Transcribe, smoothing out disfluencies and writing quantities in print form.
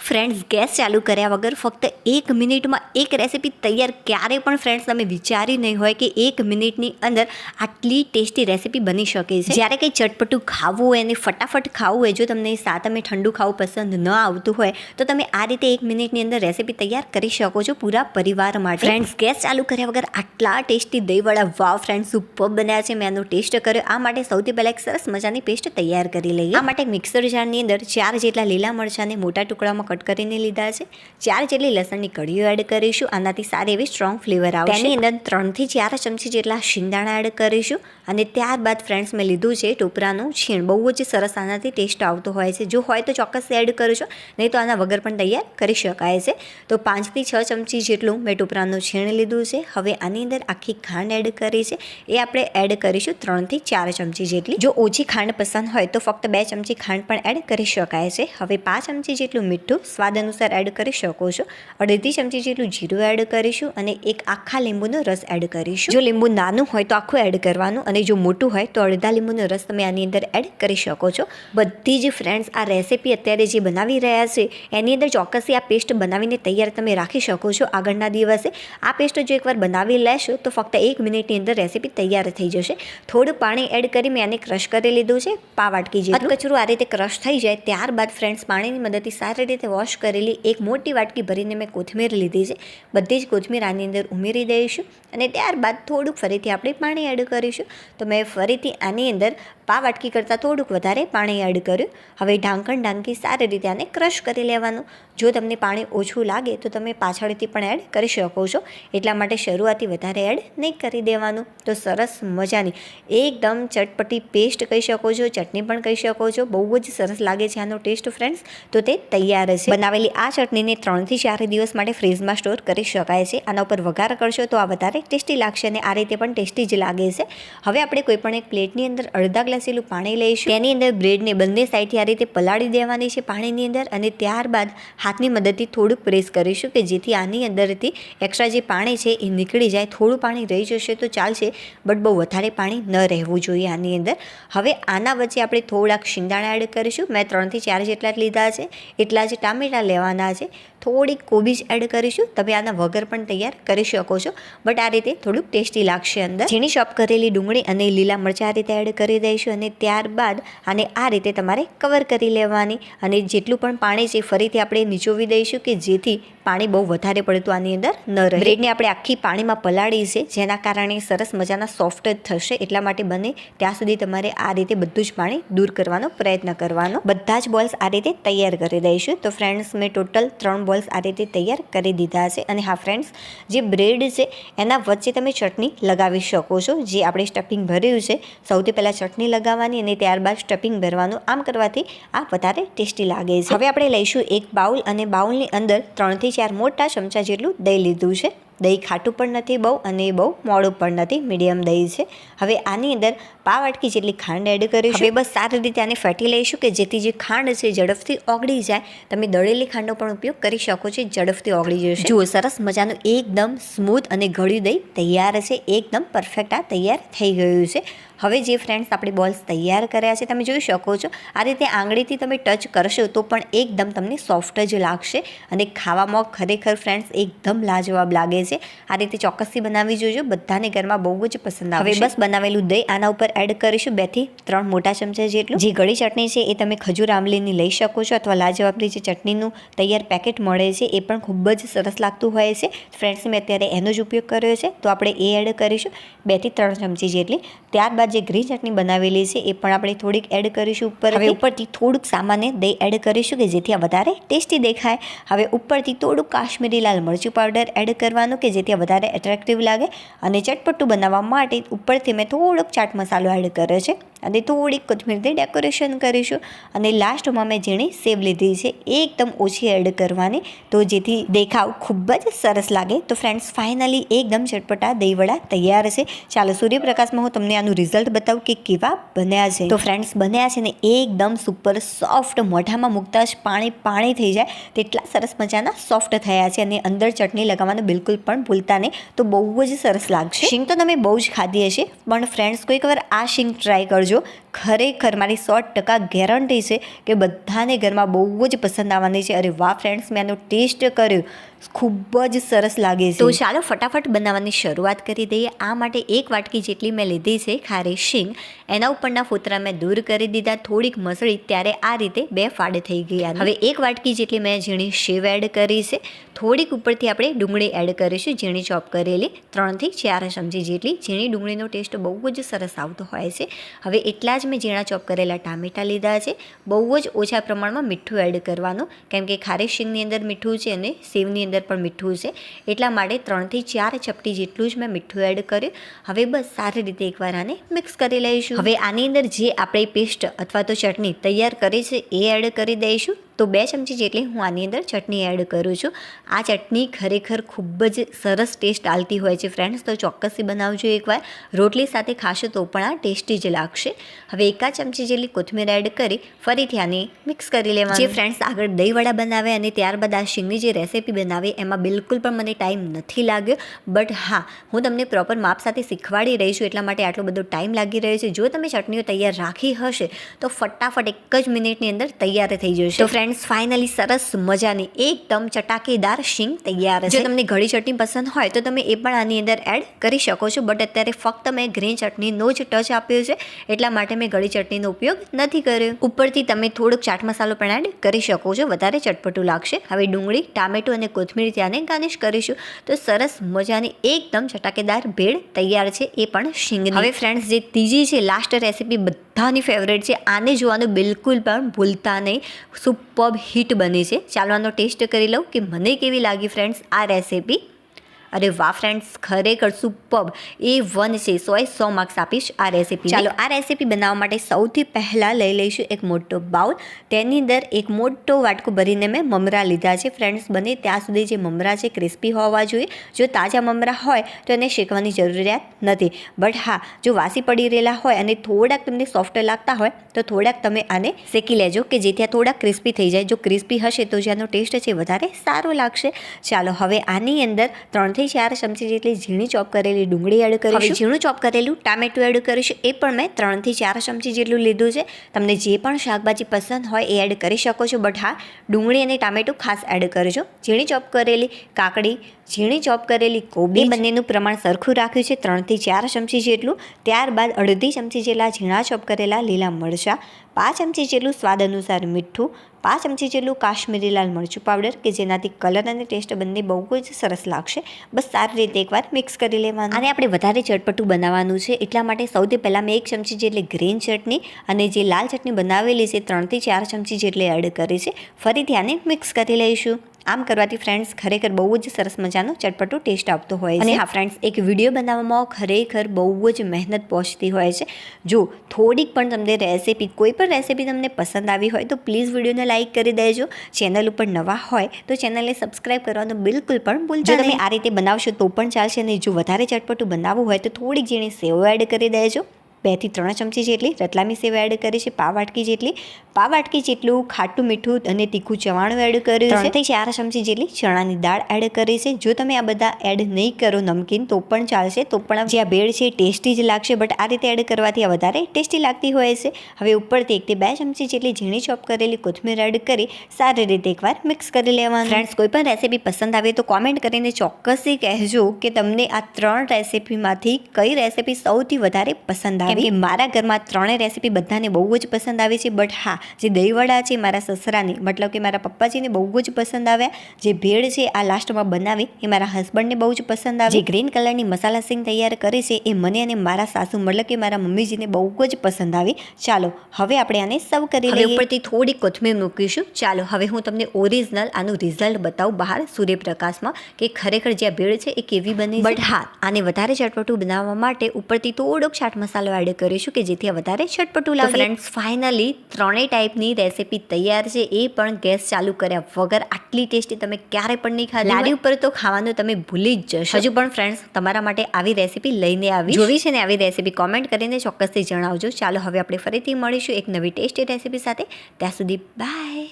Friends, gas ચાલુ કર્યા વગર ફક્ત 1 મિનિટમાં એક રેસીપી તૈયાર. ક્યારેય પણ ફ્રેન્ડ્સ તમે વિચારી નહીં હોય કે 1 મિનિટની અંદર આટલી ટેસ્ટી રેસીપી બની શકે છે. જ્યારે કંઈ ચટપટું ખાવું હોય અને ફટાફટ ખાવું હોય, જો તમને તમે ઠંડુ ખાવું પસંદ ન આવતું હોય તો તમે આ રીતે 1 મિનિટની અંદર રેસીપી તૈયાર કરી શકો છો પૂરા પરિવાર માટે. ફ્રેન્ડ્સ, ગેસ ચાલુ કર્યા વગર આટલા ટેસ્ટી દહીંવડા, વાવ ફ્રેન્ડ્સ, સુપર બન્યા છે. મેં આનો ટેસ્ટ કર્યો. આ માટે સૌથી પહેલાં એક સરસ મજાની પેસ્ટ તૈયાર કરી લઈએ. આ માટે મિક્સર જારની અંદર 4 જેટલા લીલા મરચાંને મોટા ટુકડામાં કટ કરીને લીધા છે. 4 જેટલી લસણની કળીઓ એડ કરીશું. આનાથી સારી એવી સ્ટ્રોંગ ફ્લેવર આવશે. તેની અંદર 3 થી 4 ચમચી જેટલા શિંગદાણા એડ કરીશું. અને ત્યારબાદ ફ્રેન્ડ્સ મેં લીધું છે ટોપરાનું છીણ. બહુ જ સરસ આનાથી ટેસ્ટ આવતો હોય છે. જો હોય તો ચોક્કસ એડ કરજો, નહીં તો આના વગર પણ તૈયાર કરી શકાય છે. તો 5 થી 6 ચમચી જેટલું મેં ટોપરાનું છીણ લીધું છે. હવે આની અંદર આખી ખાંડ એડ કરી છે. એ આપણે એડ કરીશું 3 થી 4 ચમચી જેટલી. જો ઓછી ખાંડ પસંદ હોય તો ફક્ત 2 ચમચી ખાંડ પણ એડ કરી શકાય છે. હવે 5 ચમચી જેટલું મીઠું સ્વાદ અનુસાર એડ કરી શકો છો. 1/2 ચમચી જેટલું જીરું એડ કરીશું અને એક આખા લીંબુનો રસ એડ કરીશું. જો લીંબુ નાનું હોય તો આખું એડ કરવાનું, અને જો મોટું હોય તો અડધા લીંબુનો રસ તમે આની અંદર એડ કરી શકો છો. બધી જ ફ્રેન્ડ્સ આ રેસીપી અત્યારે જે બનાવી રહ્યા છે એની અંદર ચોક્કસથી આ પેસ્ટ બનાવીને તૈયાર તમે રાખી શકો છો. આગળના દિવસે આ પેસ્ટ જો એકવાર બનાવી લેશો તો ફક્ત 1 મિનિટની અંદર રેસીપી તૈયાર થઈ જશે. થોડું પાણી એડ કરી મેં આને ક્રશ કરી લીધું છે. પાવાટકી જેટલું કચરું આ રીતે ક્રશ થઈ જાય ત્યારબાદ ફ્રેન્ડ્સ પાણીની મદદથી સારી રીતે વોશ કરેલી એક મોટી વાટકી ભરીને મેં કોથમીર લીધી છે. બધી જ કોથમીર આની અંદર ઉમેરી દઈશું અને ત્યારબાદ થોડુંક ફરીથી આપણે પાણી એડ કરીશું. તો મેં ફરીથી આની અંદર પાવાટકી કરતાં થોડુંક વધારે પાણી એડ કર્યું. હવે ઢાંકી સારી રીતે આને ક્રશ કરી લેવાનું. જો તમને પાણી ઓછું લાગે તો તમે પાછળથી પણ એડ કરી શકો છો. એટલા માટે શરૂઆતથી વધારે એડ નહીં કરી દેવાનું. તો સરસ મજાની એકદમ ચટપટી પેસ્ટ કહી શકો છો, ચટણી પણ કહી શકો છો. બહુ જ સરસ લાગે છે આનો ટેસ્ટ ફ્રેન્ડ્સ. તો તે તૈયાર છે. બનાવેલી આ ચટણીને 3 થી 4 દિવસ માટે ફ્રીઝમાં સ્ટોર કરી શકાય છે. આના ઉપર વઘાર કરશો તો આ વધારે ટેસ્ટી લાગશે અને આ રીતે પણ ટેસ્ટી જ લાગે છે. હવે આપણે કોઈ પણ એક પ્લેટની અંદર અડધા ગ્લાસ જેટલું પાણી લઈશું. તેની અંદર બ્રેડને બંને સાઈડથી આ રીતે પલાળી દેવાની છે પાણીની અંદર, અને ત્યારબાદ હાથની મદદથી થોડુંક પ્રેસ કરીશું કે જેથી આની અંદરથી એક્સ્ટ્રા જે પાણી છે એ નીકળી જાય. થોડું પાણી રહી જશે તો ચાલશે, બટ બહુ વધારે પાણી ન રહેવું જોઈએ આની અંદર. હવે આના વચ્ચે આપણે થોડાક શિંગદાણા એડ કરીશું. મેં 3 થી 4 જેટલા જ લીધા છે. એટલા જ ટામેટાં લેવાના છે. થોડીક કોબીજ એડ કરીશું. તમે આના વગર પણ તૈયાર કરી શકો છો, બટ આ રીતે થોડુંક ટેસ્ટી લાગશે. અંદર ઝીણી ચોપ કરેલી ડુંગળી અને લીલા મરચાં આ રીતે એડ કરી દઈશું અને ત્યારબાદ આને આ રીતે તમારે કવર કરી લેવાની. અને જેટલું પણ પાણી છે ફરીથી આપણે નીચોવી દઈશું કે જેથી પાણી બહુ વધારે પડતું આની અંદર ન રહે. બ્રેડને આપણે આખી પાણીમાં પલાળી છે, જેના કારણે સરસ મજાના સોફ્ટ જ થશે. એટલા માટે બને ત્યાં સુધી તમારે આ રીતે બધું જ પાણી દૂર કરવાનો પ્રયત્ન કરવાનો. બધા જ બોલ્સ આ રીતે તૈયાર કરી દઈશું. તો ફ્રેન્ડ્સ, મેં ટોટલ 3 બોલ્સ આ રીતે તૈયાર કરી દીધા છે. અને હા ફ્રેન્ડ્સ, જે બ્રેડ છે એના વચ્ચે તમે ચટણી લગાવી શકો છો. જે આપણે સ્ટફિંગ ભર્યું છે, સૌથી પહેલાં ચટણી લગાવવાની અને ત્યારબાદ સ્ટફિંગ ભરવાનું. આમ કરવાથી આ વધારે ટેસ્ટી લાગે છે. હવે આપણે લઈશું એક બાઉલ અને બાઉલની અંદર 3 થી 4 મોટા ચમચા જેટલું દહીં લીધું છે. દહીં ખાટું પણ નથી બહુ અને બહુ મોડું પણ નથી, મીડિયમ દહીં છે. હવે આની અંદર પાવાટકી જેટલી ખાંડ એડ કરીશું. હવે બસ સારી રીતે આને ફેટી લઈશું કે જેથી જે ખાંડ છે ઝડપથી ઓગળી જાય. તમે દળેલી ખાંડનો પણ ઉપયોગ કરી શકો છો, ઝડપથી ઓગળી જશે. જુઓ, સરસ મજાનું એકદમ સ્મૂથ અને ગળ્યું દહીં તૈયાર છે. એકદમ પરફેક્ટ આ તૈયાર થઈ ગયું છે. હવે જે ફ્રેન્ડ્સ આપણે બોલ્સ તૈયાર કર્યા છે તમે જોઈ શકો છો, આ રીતે આંગળીથી તમે ટચ કરશો તો પણ એકદમ તમને સોફ્ટ જ લાગશે અને ખાવામાં ખરેખર ફ્રેન્ડ્સ એકદમ લાજવાબ લાગે છે. આ રીતે ચોક્કસથી બનાવી જોજો, બધાને ઘરમાં બહુ જ પસંદ આવે. હવે બસ બનાવેલું દહીં આના ઉપર એડ કરીશું. 2 થી 3 મોટા ચમચા જેટલું. જે ગળી ચટણી છે એ તમે ખજૂર આંબલીની લઈ શકો છો, અથવા લાજવાબની જે ચટણીનું તૈયાર પેકેટ મળે છે એ પણ ખૂબ જ સરસ લાગતું હોય છે. ફ્રેન્ડ્સ, મેં અત્યારે એનો જ ઉપયોગ કર્યો છે, તો આપણે એ એડ કરીશું 2 થી 3 ચમચી જેટલી. ત્યારબાદ જે ગ્રીન ચટણી બનાવેલી છે એ પણ આપણે થોડીક એડ કરીશું ઉપર. હવે ઉપરથી થોડુંક સામાન્ય દહીં એડ કરીશું કે જેથી આ વધારે ટેસ્ટી દેખાય. હવે ઉપરથી થોડુંક કાશ્મીરી લાલ મરચું પાવડર એડ કરવાનું કે જેથી આ વધારે એટ્રેક્ટિવ લાગે. અને ચટપટું બનાવવા માટે ઉપરથી મેં થોડોક ચાટ મસાલો એડ કર્યો છે અને થોડીક કોથમીરથી ડેકોરેશન કરીશું. અને લાસ્ટમાં મેં ઝીણી સેવ લીધી છે, એકદમ ઓછી એડ કરવાની, તો જેથી દેખાવ ખૂબ જ સરસ લાગે. તો ફ્રેન્ડ્સ, ફાઇનલી એકદમ ચટપટા દહીંવડા તૈયાર છે. ચાલો સૂર્યપ્રકાશમાં હું તમને આનું રિઝલ્ટ બતાવું કે કેવા બન્યા છે. તો ફ્રેન્ડ્સ, બન્યા છે ને એકદમ સુપર સોફ્ટ, મોઢામાં મૂકતા જ પાણી થઈ જાય તેટલા સરસ મજાના સોફ્ટ થયા છે. અને અંદર ચટણી લગાવવાનું બિલકુલ પણ ભૂલતા નહીં, તો બહુ જ સરસ લાગશે. શીંગ તો તમે બહુ જ ખાધી હશે, પણ ફ્રેન્ડ્સ કોઈક વાર આ શીંગ ટ્રાય કરજો. ખરેખર મારી 100% ગેરંટી છે કે બધાને ઘરમાં બહુ જ પસંદ આવવાની છે. અરે વાહ ફ્રેન્ડ્સ, મેં આનો ટેસ્ટ કર્યો, ખૂબ જ સરસ લાગે છે. તો ચાલો ફટાફટ બનાવવાની શરૂઆત કરી દઈએ. આ માટે 1 વાટકી જેટલી મેં લીધી છે ખારી શીંગ. એના ઉપરના ફોતરા મેં દૂર કરી દીધા. થોડીક મસળી ત્યારે આ રીતે 2 ફાડ થઈ ગયા. હવે 1 વાટકી જેટલી મેં ઝીણી સેવ એડ કરી છે. થોડીક ઉપરથી આપણે ડુંગળી એડ કરીશું, ઝીણી ચોપ કરેલી 3 થી 4 ચમચી જેટલી. ઝીણી ડુંગળીનો ટેસ્ટ બહુ જ સરસ આવતો હોય છે. હવે એટલા જ મેં ઝીણા ચોપ કરેલા ટામેટાં લીધા છે. બહુ જ ઓછા પ્રમાણમાં મીઠું એડ કરવાનું, કેમ કે ખારી શીંગની અંદર મીઠું છે અને સેવની અંદર પણ મીઠું છે, એટલા માટે 3 થી 4 ચપટી જેટલું જ મેં મીઠું એડ કર્યું. હવે બસ સારી રીતે એકવાર આને મિક્સ કરી લઈશું. હવે આની અંદર જે આપણે પેસ્ટ અથવા તો ચટણી તૈયાર કરી છે એ એડ કરી દઈશું. તો 2 ચમચી જેટલી હું આની અંદર ચટણી એડ કરું છું. આ ચટણી ખરેખર ખૂબ જ સરસ ટેસ્ટ આવતી હોય છે ફ્રેન્ડ્સ, તો ચોક્કસથી બનાવજો એકવાર. રોટલી સાથે ખાશો તો પણ આ ટેસ્ટી જ લાગશે. હવે 1 ચમચી જેટલી કોથમીર એડ કરી ફરીથી આને મિક્સ કરી લેવાનું. જે ફ્રેન્ડ્સ આગળ દહીંવડા બનાવે અને ત્યારબાદ આ શીંગની જે રેસીપી બનાવે એમાં બિલકુલ પણ મને ટાઈમ નથી લાગ્યો, બટ હા, હું તમને પ્રોપર માપ સાથે શીખવાડી રહી છું, એટલા માટે આટલો બધો ટાઈમ લાગી રહ્યો છે. જો તમે ચટણીઓ તૈયાર રાખી હશે તો ફટાફટ 1 જ મિનિટની અંદર તૈયાર થઈ જશે. તો ફ્રેન્ડ્સ ફાઇનલી સરસ મજાની એકદમ ચટાકેદાર શીંગ તૈયાર છે. જો તમને ઘડી ચટણી પસંદ હોય તો તમે એ પણ આની અંદર એડ કરી શકો છો, બટ અત્યારે ફક્ત મેં ગ્રીન ચટણીનો જ ટચ આપ્યો છે, એટલા માટે મેં ઘડી ચટણીનો ઉપયોગ નથી કર્યો. ઉપરથી તમે થોડોક ચાટ મસાલો પણ એડ કરી શકો છો, વધારે ચટપટું લાગશે. હવે ડુંગળી, ટામેટું અને કોથમીર ત્યાંને ગાર્નિશ કરીશું. તો સરસ મજાની એકદમ ચટાકેદાર ભેળ તૈયાર છે, એ પણ શીંગની. હવે ફ્રેન્ડ્સ જે ત્રીજી છે લાસ્ટ રેસીપી બધાની ફેવરેટ છે, આને જોવાનું બિલકુલ પણ ભૂલતા નહીં. સુપર્બ હિટ બની છે. ચાલો આનો ટેસ્ટ કરી લઉં કે મને કેવી લાગી ફ્રેન્ડ્સ આ રેસીપી. અરે વાહ ફ્રેન્ડ્સ, ખરેખર સુપર્બ A1 છે. 100 માર્ક્સ આપીશ આ રેસીપી. ચાલો આ રેસીપી બનાવવા માટે સૌથી પહેલાં લઈ લઈશું એક મોટો બાઉલ. તેની અંદર એક મોટો વાટકો ભરીને મેં મમરા લીધા છે. ફ્રેન્ડ્સ બને ત્યાં સુધી જે મમરા છે ક્રિસ્પી હોવા જોઈએ. જો તાજા મમરા હોય તો એને શેકવાની જરૂરિયાત નથી, બટ હા, જો વાસી પડી રહેલા હોય અને થોડાક તમને સોફ્ટ લાગતા હોય તો થોડાક તમે આને શેકી લેજો કે જેથી આ થોડાક ક્રિસ્પી થઈ જાય. જો ક્રિસ્પી હશે તો જેનો ટેસ્ટ છે વધારે સારો લાગશે. ચાલો હવે આની અંદર 3 થી 4 ચમચી જેટલી ઝીણી ચોપ કરેલી ડુંગળી એડ કરીશું. હવે ઝીણું ચોપ કરેલું ટામેટું એડ કરીશું. એ પણ મેં 3 થી 4 ચમચી જેટલું લીધું છે. તમને જે પણ શાકભાજી પસંદ હોય એ એડ કરી શકો છો, બટ હા, ડુંગળી અને ટામેટું ખાસ એડ કરજો. ઝીણી ચોપ કરેલી કાકડી, ઝીણી ચોપ કરેલી કોબી, બંનેનું પ્રમાણ સરખું રાખ્યું છે 3 થી 4 ચમચી જેટલું. ત્યારબાદ અડધી ચમચી જેટલા ઝીણા ચોપ કરેલા લીલા મરચાં, 5 ચમચી જેટલું સ્વાદ અનુસાર મીઠું, 5 ચમચી જેટલું કાશ્મીરી લાલ મરચું પાવડર કે જેનાથી કલર અને ટેસ્ટ બંને બહુ જ સરસ લાગશે. બસ સારી રીતે એકવાર મિક્સ કરી લેવાનું. અને આપણે વધારે ચટપટું બનાવવાનું છે, એટલા માટે સૌથી પહેલાં મેં 1 ચમચી જેટલી ગ્રીન ચટણી અને જે લાલ ચટણી બનાવેલી છે 3 થી 4 ચમચી જેટલી એડ કરી છે. ફરીથી આને મિક્સ કરી લઈશું. આમ કરવાથી ફ્રેન્ડ્સ ખરેખર બહુ જ સરસ મજાનો ચટપટો ટેસ્ટ આવતો હોય છે. અને હા ફ્રેન્ડ્સ, એક વિડીયો બનાવવામાં ખરેખર બહુ જ મહેનત પહોંચતી હોય છે. જો થોડીક પણ તમને રેસીપી, કોઈ પણ રેસીપી તમને પસંદ આવી હોય તો પ્લીઝ વિડીયોને લાઇક કરી દેજો. ચેનલ ઉપર નવા હોય તો ચેનલને સબસ્ક્રાઈબ કરવાનું બિલકુલ પણ ભૂલતા નહીં. તમે આ રીતે બનાવશો તો પણ ચાલશે, અને જો વધારે ચટપટું બનાવવું હોય તો થોડીક ઝીણી સેવ એડ કરી દેજો. 2 થી 3 ચમચી જેટલી રતલામી સેવ એડ કરી છે. પાવ વાટકી જેટલું ખાટું મીઠું અને તીખું ચવાણું એડ કર્યું છે. 3 થી 4 ચમચી જેટલી ચણાની દાળ એડ કરી છે. જો તમે આ બધા એડ નહીં કરો નમકીન તો પણ ચાલશે, તો પણ જે આ ભેળ છે ટેસ્ટી જ લાગશે, બટ આ રીતે એડ કરવાથી આ વધારે ટેસ્ટી લાગતી હોય છે. હવે ઉપરથી 1 થી 2 ચમચી જેટલી ઝીણી ચોપ કરેલી કોથમીર એડ કરી સારી રીતે એકવાર મિક્સ કરી લેવાનું. ફ્રેન્ડ્સ, કોઈ પણ રેસીપી પસંદ આવે તો કોમેન્ટ કરીને ચોક્કસથી કહેજો કે તમને આ 3 રેસીપીમાંથી કઈ રેસીપી સૌથી વધારે પસંદ આવે. કેમ કે મારા ઘરમાં 3 રેસીપી બધાને બહુ જ પસંદ આવી છે, બટ હા, જે દહીંવડા છે મારા સસરાને, મતલબ કે મારા પપ્પાજીને બહુ જ પસંદ આવ્યા. જે ભેળ છે આ લાસ્ટમાં બનાવી એ મારા હસબન્ડને બહુ જ પસંદ આવી. જે ગ્રીન કલરની મસાલા સિંગ તૈયાર કરી છે એ મને અને મારા સાસુ, મતલબ કે મારા મમ્મીજીને બહુ જ પસંદ આવી. ચાલો હવે આપણે આને સર્વ કરી લઈએ. ઉપરથી થોડી કોથમીર મૂકીશું. ચાલો હવે હું તમને ઓરિજિનલ આનું રિઝલ્ટ બતાવું બહાર સૂર્યપ્રકાશમાં કે ખરેખર જે આ ભેળ છે એ કેવી બની. બટ હા, આને વધારે ચટપટું બનાવવા માટે ઉપરથી થોડોક ચાટ મસાલો એડ કરીશું કે જેથી આ વધારે ચટપટું લાગે. ફ્રેન્ડ્સ, ફાઇનલી 3 ટાઈપની રેસીપી તૈયાર છે, એ પણ ગેસ ચાલુ કર્યા વગર. આટલી ટેસ્ટી તમે ક્યારે પણ નહીં ખાધી. લારી ઉપર તો ખાવાનું તમે ભૂલી જ જશો. હજુ પણ ફ્રેન્ડ્સ, તમારા માટે આવી રેસીપી લઈને આવી. જોવી છે ને આવી રેસીપી? કોમેન્ટ કરીને ચોક્કસથી જણાવજો. ચાલો હવે આપણે ફરીથી મળીશું એક નવી ટેસ્ટી રેસીપી સાથે. ત્યાં સુધી બાય.